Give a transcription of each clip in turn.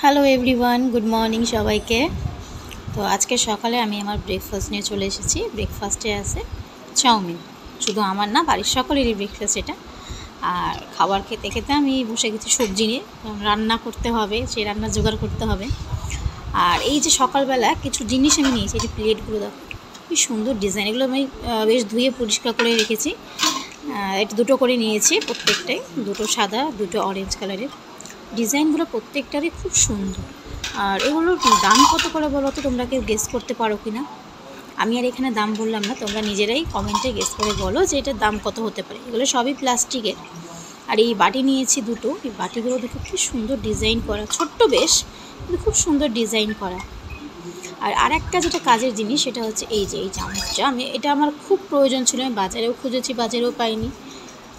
Hello everyone, good morning সবাইকে। তো আজকে সকালে আমি আমার ব্রেকফাস্ট নিয়ে চলে এসেছি। ব্রেকফাস্টে আছে চাউমিন। শুধু আমার না, বাড়ির সকলেরই ব্রেকফাস্ট এটা। আর খাবার খেতে খেতে আমি বসে গেছি সবজি নিয়ে, রান্না করতে হবে, সেই রান্না জোগাড় করতে হবে। আর এই যে সকালবেলা কিছু জিনিস আমি নিয়েছি, এই যে প্লেটগুলো দেখো খুবই সুন্দর ডিজাইন। এগুলো আমি বেশ ধুয়ে পরিষ্কার করে রেখেছি। এটা দুটো করে নিয়েছি, প্রত্যেকটাই দুটো সাদা, দুটো অরেঞ্জ কালারের। ডিজাইনগুলো প্রত্যেকটারই খুব সুন্দর। আর এগুলোর দাম কত করে বলো তো, তোমরা কেউ গেস করতে পারো কি না? আমি আর এখানে দাম বললাম না, তোমরা নিজেরাই কমেন্টে গেস করে বলো যে এটার দাম কত হতে পারে। এগুলো সবই প্লাস্টিকের। আর এই বাটি নিয়েছি দুটো। এই বাটিগুলো দেখো কি সুন্দর ডিজাইন করা, ছোট্ট বেশ কিন্তু খুব সুন্দর ডিজাইন করা। আর একটা যেটা কাজের জিনিস সেটা হচ্ছে এই যে এই চামচটা, এটা আমার খুব প্রয়োজন ছিল। আমি বাজারেও খুঁজেছি, বাজারেও পাইনি।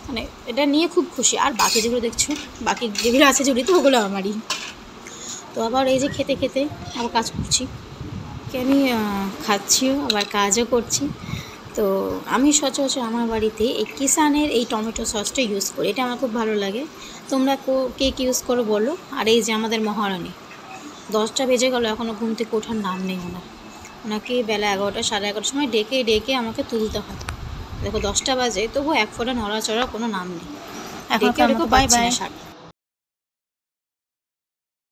মানে এটা নিয়ে খুব খুশি। আর বাকি যেগুলো দেখছো, বাকি যেগুলো আছে জড়িত, ওগুলো আমারই। তো আবার এই যে খেতে খেতে আবার কাজ করছি, আমি খাচ্ছিও আবার কাজও করছি। তো আমি সচরাচর আমার বাড়িতে এই কিষানের এই টমেটো সসটা ইউজ করি, এটা আমার খুব ভালো লাগে। তোমরা কে কী ইউজ করো বলো। আর এই যে আমাদের মহারানী, 10টা বেজে গেল, এখনও ঘুম থেকে ওঠার নাম নেই ওনাকে বেলা 11টা, 11:30 সময় ডেকে ডেকে আমাকে তুলতে হয়। দেখো 10টা বাজে, তবু এক ফোঁটা নড়াচড়ার কোনো নাম নেই। ডেকে ডেকে পাচ্ছি না।